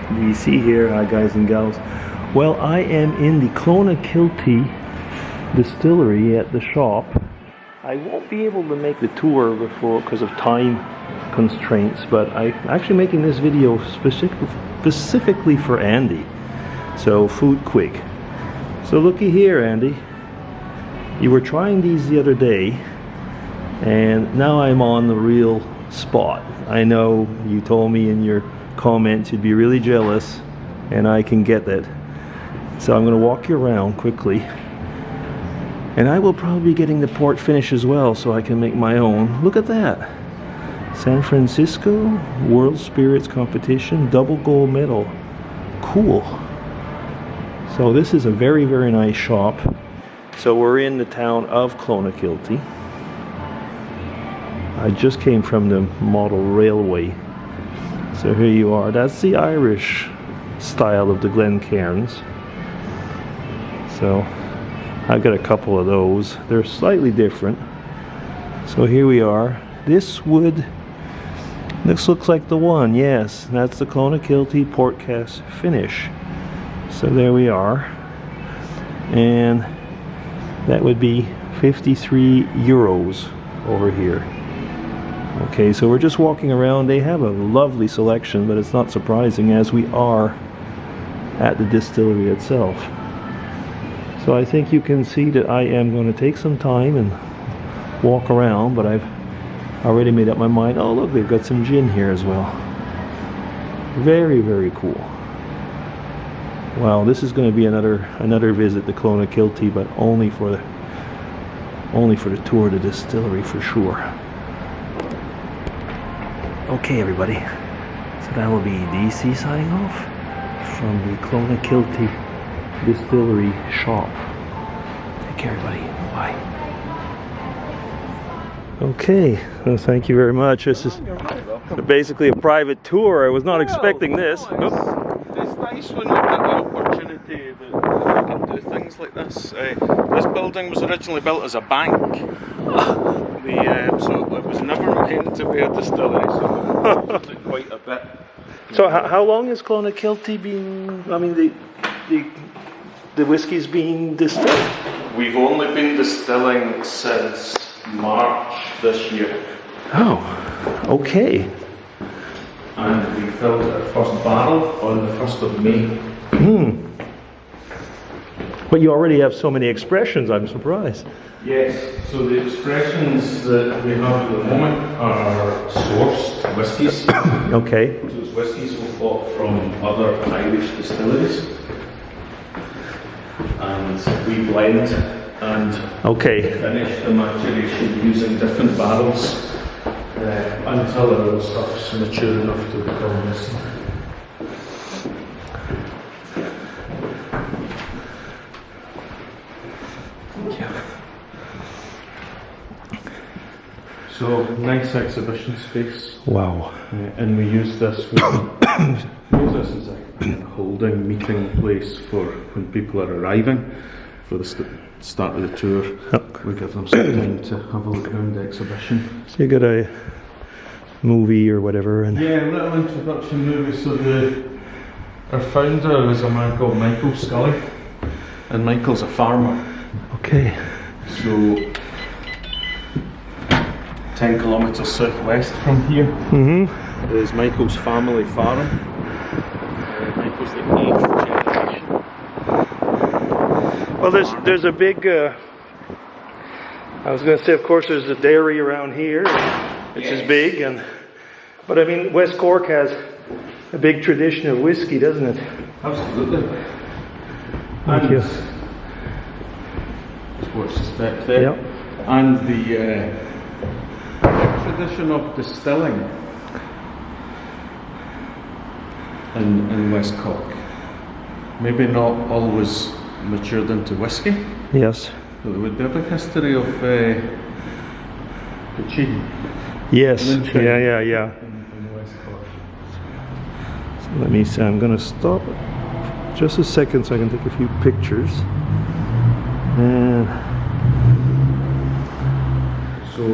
DC here. Hi guys and gals. Well, I am in the Clonakilty distillery at the shop. I won't be able to make the tour before because of time constraints, but I'm actually making this video specifically for Andy. So food quick. So looky here, Andy. You were trying these the other day, and now I'm on the real spot. I know you told me in your comments you'd be really jealous, and I can get that. So I'm going to walk you around quickly, and I will probably be getting the port finish as well so I can make my own. Look at that. San Francisco World Spirits Competition, double gold medal. Cool. So this is a very, very nice shop. So we're in the town of Clonakilty. I just came from the model railway. So here you are. That's the Irish style of the Glencairns. So I've got a couple of those. They're slightly different. So here we are. This looks like the one. Yes, that's the Clonakilty port cast finish. So there we are. And that would be 53 euros over here. Okay, so we're just walking around. They have a lovely selection, but it's not surprising as we are at the distillery itself. So I think you can see that I am going to take some time and walk around, but I've already made up my mind. Oh look, they've got some gin here as well. Very, very cool. Wow, this is going to be another visit to Clonakilty, but only for the tour of the distillery for sure. Okay, everybody. So that will be DC signing off from the Clonakilty distillery shop. Take care, everybody. Bye. Okay, well, thank you very much. This is basically a private tour. I was not expecting this. It's nice when you get the opportunity that you can do things like this. This building was originally built as a bank. So it was never meant to be a distillery, so it did quite a bit. So how long has Clonakilty been, I mean, the whiskey's been distilled? We've only been distilling since March this year. Oh, okay. And we filled our first barrel on the 1st of May. But you already have so many expressions, I'm surprised. Yes, so the expressions that we have at the moment are sourced whiskies. Okay. Those whiskies we bought from other Irish distilleries. And we blend and finish the maturation using different barrels until the real stuff's mature enough to become whiskey. So nice exhibition space. Wow. And we use this as a holding meeting place for when people are arriving for the start of the tour. We give them some time to have a look around the exhibition. So you got a movie or whatever, and yeah, a little introduction movie. So our founder is a man called Michael Scully, and Michael's a farmer. Okay. So 10 kilometres southwest from here is Michael's family farm. Michael's the 8th generation. Well, there's a big. I was going to say, of course, there's the dairy around here, which is big, but I mean, West Cork has a big tradition of whiskey, doesn't it? Absolutely. Thank you. Watch the step there. Yep. And the tradition of distilling in West Cork. Maybe not always matured into whiskey. Yes. But there would be a big history of poaching. Yes. Yeah. In West Cork. So let me see. I'm going to stop just a second so I can take a few pictures. And so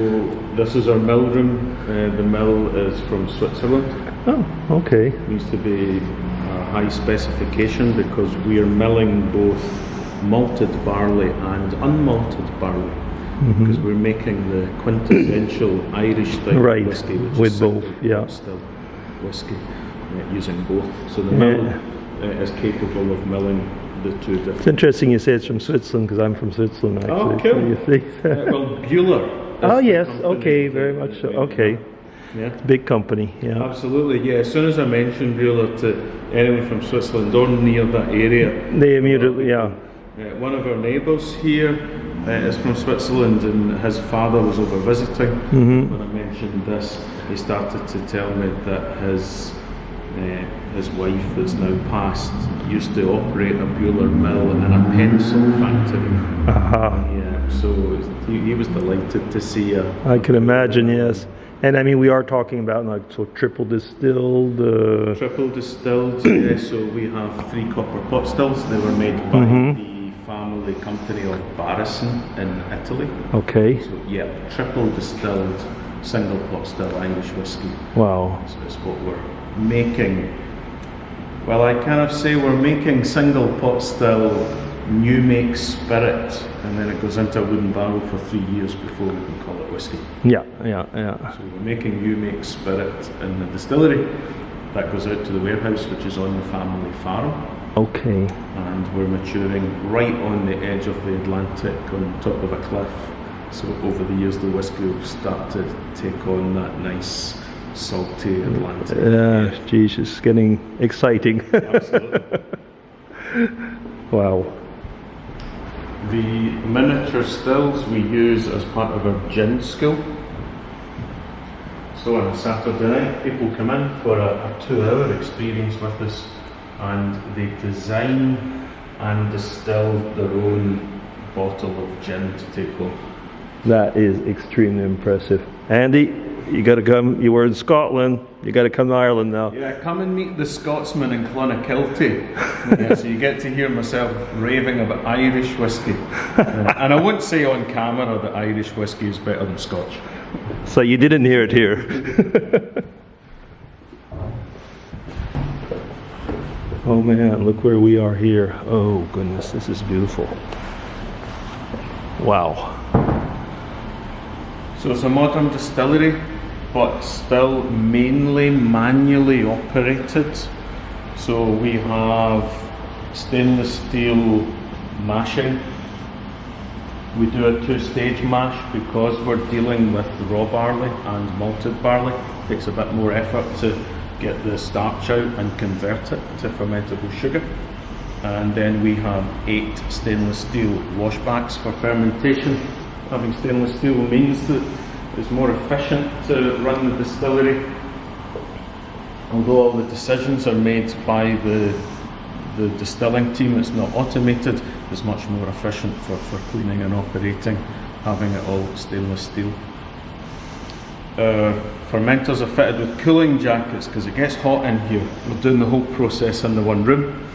this is our mill room. The mill is from Switzerland. oh, okay. It used to be a high specification because we are milling both malted barley and unmalted barley. Because we're making the quintessential Irish style Right, whiskey, which with is both, single yeah. still whiskey, using both. So the mill is capable of milling the two different. It's interesting you say it's from Switzerland because I'm from Switzerland actually. Oh, So cool. you see. Well, Bueller. Oh is the yes, company okay, that very they- much so. they- Okay, Yeah. big company, yeah. Absolutely, yeah. As soon as I mentioned Bueller to anyone from Switzerland or near that area, They immediately, yeah. one of our neighbours here is from Switzerland, and his father was over visiting. When I mentioned this, he started to tell me that his wife, that's now passed, used to operate a Bueller mill in a pencil factory. Yeah, so he was delighted to see her. I can imagine, yes. And I mean, we are talking about like so triple distilled. Triple distilled, yeah, so we have 3 copper pot stills. They were made by the family company of Barrison in Italy. Okay. So yeah, triple distilled, single pot still Irish whiskey. Wow. So it's what we're making. Well, I kind of say we're making single pot still new make spirit, and then it goes into a wooden barrel for 3 years before we can call it whiskey. Yeah. So we're making new make spirit in the distillery. That goes out to the warehouse, which is on the family farm. Okay. And we're maturing right on the edge of the Atlantic, on top of a cliff. So over the years, the whiskey will start to take on that nice, salty Atlantic. Geez, it's getting exciting. Absolutely. Wow. The miniature stills we use as part of our gin school. So on a Saturday night, people come in for a 2-hour experience with us, and they design and distill their own bottle of gin to take home. That is extremely impressive. Andy, you got to come. You were in Scotland. You got to come to Ireland now. Yeah, come and meet the Scotsman in Clonakilty. Yeah, so you get to hear myself raving about Irish whiskey. And I won't say on camera that Irish whiskey is better than Scotch. So you didn't hear it here. Oh man, look where we are here. Oh goodness, this is beautiful. Wow. So it's a modern distillery, but still mainly manually operated. So we have stainless steel mashing. We do a 2-stage mash because we're dealing with raw barley and malted barley. It takes a bit more effort to get the starch out and convert it to fermentable sugar. And then we have 8 stainless steel washbacks for fermentation. Having stainless steel means that it's more efficient to run the distillery. Although all the decisions are made by the distilling team, it's not automated. It's much more efficient for cleaning and operating, having it all stainless steel. Fermenters are fitted with cooling jackets because it gets hot in here. We're doing the whole process in the one room,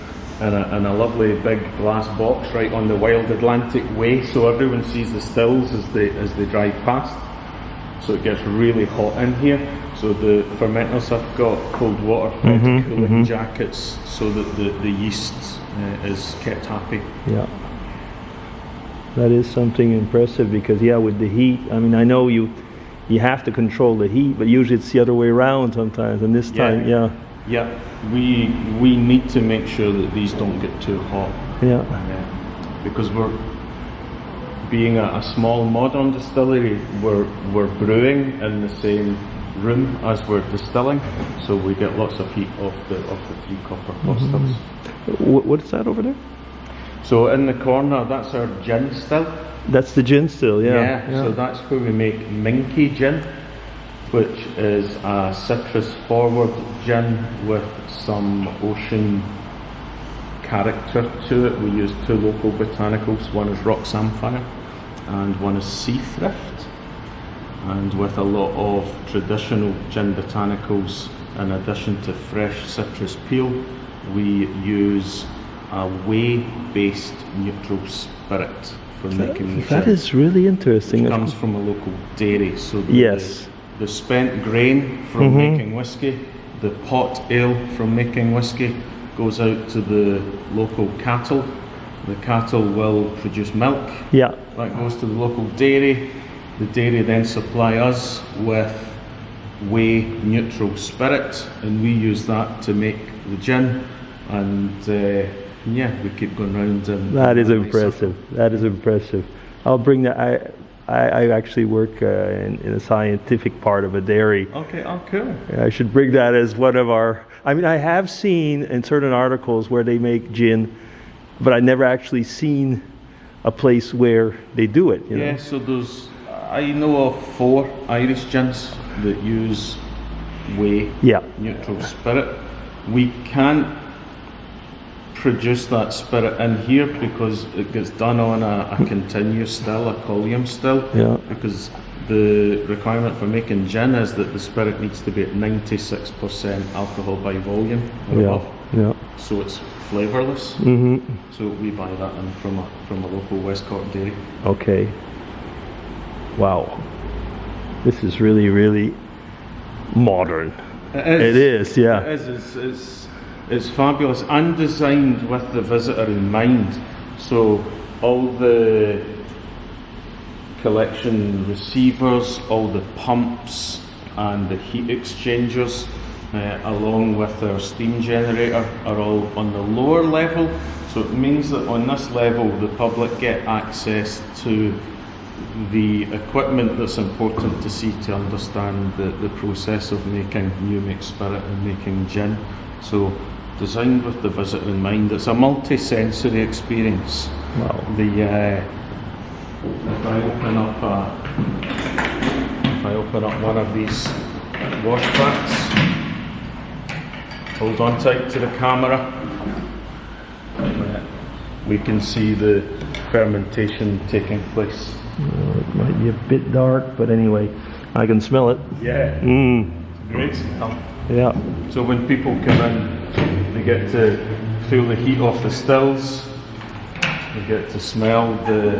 in a lovely big glass box right on the wild Atlantic way, so everyone sees the stills as they drive past. So it gets really hot in here. So the fermenters have got cold water fed cooling jackets so that the yeast is kept happy. Yeah. That is something impressive because with the heat, I mean, I know you have to control the heat, but usually it's the other way around sometimes, and this time, we need to make sure that these don't get too hot. Because we're being a small modern distillery, we're brewing in the same room as we're distilling, so we get lots of heat off the 3 copper pot stills. What's that over there? So in the corner, that's our gin still. That's the gin still, yeah. So that's where we make Minky gin, which is a citrus forward gin with some ocean character to it. We use 2 local botanicals. One is rock samphire and one is sea thrift. And with a lot of traditional gin botanicals, in addition to fresh citrus peel, we use a whey-based neutral spirit for making the gin. That is really interesting. It comes from a local dairy, so the spent grain from making whiskey, the pot ale from making whiskey, goes out to the local cattle. The cattle will produce milk. Yeah. That goes to the local dairy. The dairy then supply us with whey neutral spirit, and we use that to make the gin. And yeah, we keep going round. And That is impressive. That is impressive. I'll bring that. I actually work in a scientific part of a dairy. Okay, oh cool. I should bring that as one of our. I mean, I have seen in certain articles where they make gin, but I never actually seen a place where they do it. You know? Yeah, so there's, I know of 4 Irish gins that use whey neutral spirit. We can't produce that spirit in here because it gets done on a continuous still, a column still. Yeah. Because the requirement for making gin is that the spirit needs to be at 96% alcohol by volume or above. Yeah. So it's flavourless. Mm-hmm. So we buy that in from a local West Cork dairy. Okay. Wow. This is really, really modern. It is, yeah. It is. It's fabulous and designed with the visitor in mind. So all the collection receivers, all the pumps and the heat exchangers, along with our steam generator, are all on the lower level. So it means that on this level the public get access to the equipment that's important to see to understand the process of making new make spirit and making gin. So designed with the visitor in mind. It's a multi-sensory experience. Wow. If I open up one of these wash packs, hold on tight to the camera, we can see the fermentation taking place. It might be a bit dark, but anyway, I can smell it. Yeah. Mm. Great smell. Yeah. So when people come in, they get to feel the heat off the stills, they get to smell the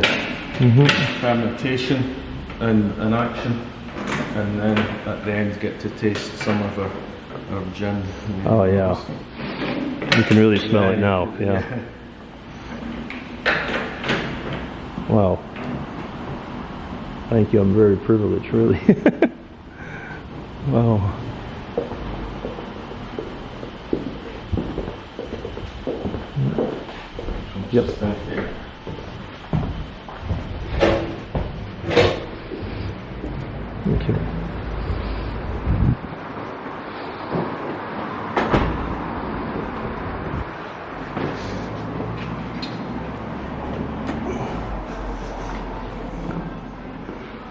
fermentation in action, and then at the end get to taste some of our gin. Oh yeah. You can really smell it now. Yeah. Wow. Thank you. I'm very privileged, really. Wow. Yep. Thank you.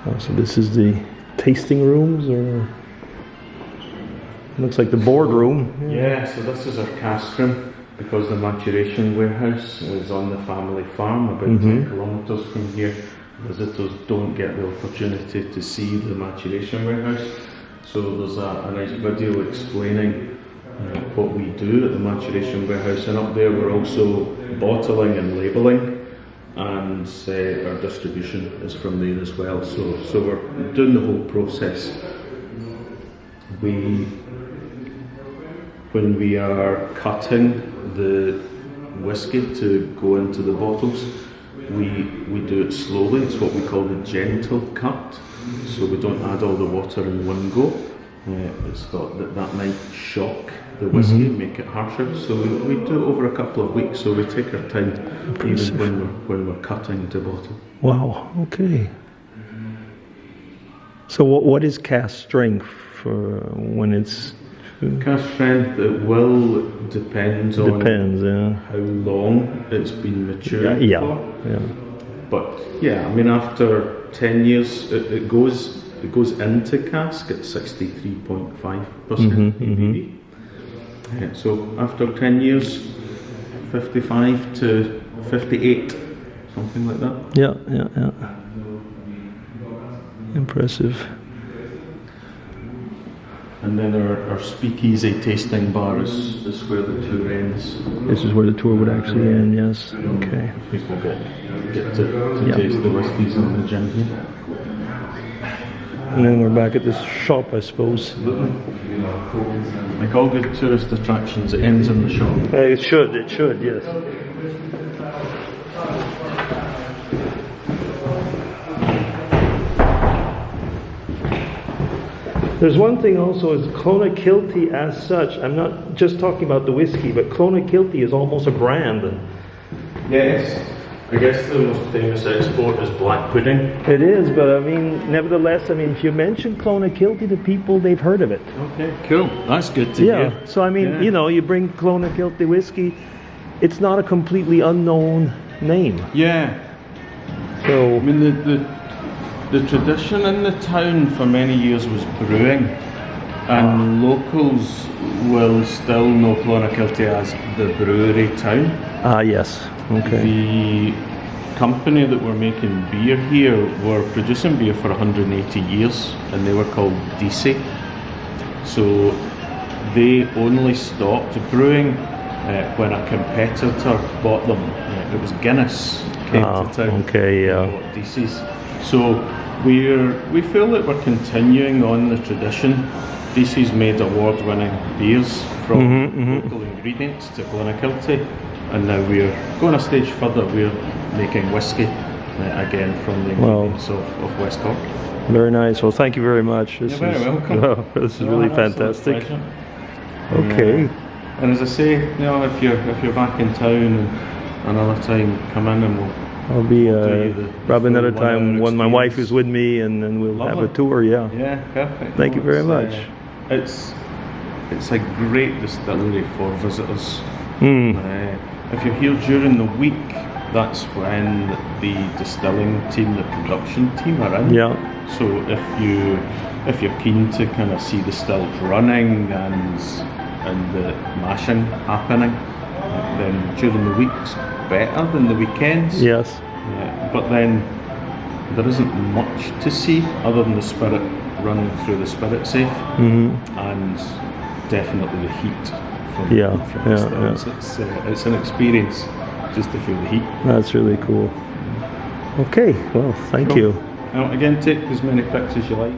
Oh, so this is the tasting rooms, or looks like the boardroom. Yeah, so this is our cask room, because the maturation warehouse is on the family farm about 10 kilometres from here. Visitors don't get the opportunity to see the maturation warehouse. So there's a nice video explaining what we do at the maturation warehouse, and up there we're also bottling and labelling, and our distribution is from there as well. So we're doing the whole process. When we are cutting the whiskey to go into the bottles, we do it slowly. It's what we call the gentle cut. So we don't add all the water in one go. It's thought that might shock the whiskey, make it harsher. So we do it over a couple of weeks. So we take our time, even when we're cutting the bottle. Wow. Okay. So what is cask strength for when it's? Cask strength, it will depend on how long it's been matured for. Yeah. But yeah, I mean, after 10 years, it goes into cask at 63.5% ABV. Yeah, so after 10 years, 55 to 58, something like that. Yeah. Impressive. And then our speakeasy tasting bar is where the tour ends. This is where the tour would actually end, yes. Okay. People get to taste the whiskies and the gin here. And then we're back at this shop, I suppose. Like all good tourist attractions, it ends in the shop. It should, yes. There's one thing also is Clonakilty as such. I'm not just talking about the whiskey, but Clonakilty is almost a brand. Yes. I guess the most famous export is black pudding. It is, but I mean, nevertheless, I mean, if you mention Clonakilty to people, they've heard of it. Okay, cool. That's good to Yeah. hear. So I mean, you know, you bring Clonakilty whiskey, it's not a completely unknown name. Yeah. So I mean, the tradition in the town for many years was brewing, and locals will still know Clonakilty as the brewery town. yes. Okay. The company that were making beer here were producing beer for 180 years, and they were called DC. So they only stopped brewing when a competitor bought them. It was Guinness came to town. Okay, yeah. and bought DC's. So we feel that we're continuing on the tradition. DC's made award-winning beers from local ingredients to Clonakilty, and now we're going a stage further. We're making whiskey again from the ingredients of West Cork. Very nice. Well, thank you very much. You're very welcome. This is really Absolute fantastic. pleasure. Okay. And as I say, you know, if you're back in town and another time, come in and we'll. I'll be do the probably another full time 1 hour when my wife experience. is with me, and then we'll have Lovely. a tour. Yeah. Yeah, perfect. Thank you very much. It's a great distillery for visitors. Mm. If you're here during the week, that's when the distilling team, the production team, are in. Yeah. So if you're keen to kind of see the stills running and the mashing happening, then during the week's better than the weekends. Yes. But then there isn't much to see other than the spirit running through the spirit safe, and definitely the heat from the stills. It's an experience just to feel the heat. That's really cool. Okay. Well, thank you. Now again, take as many pics as you like.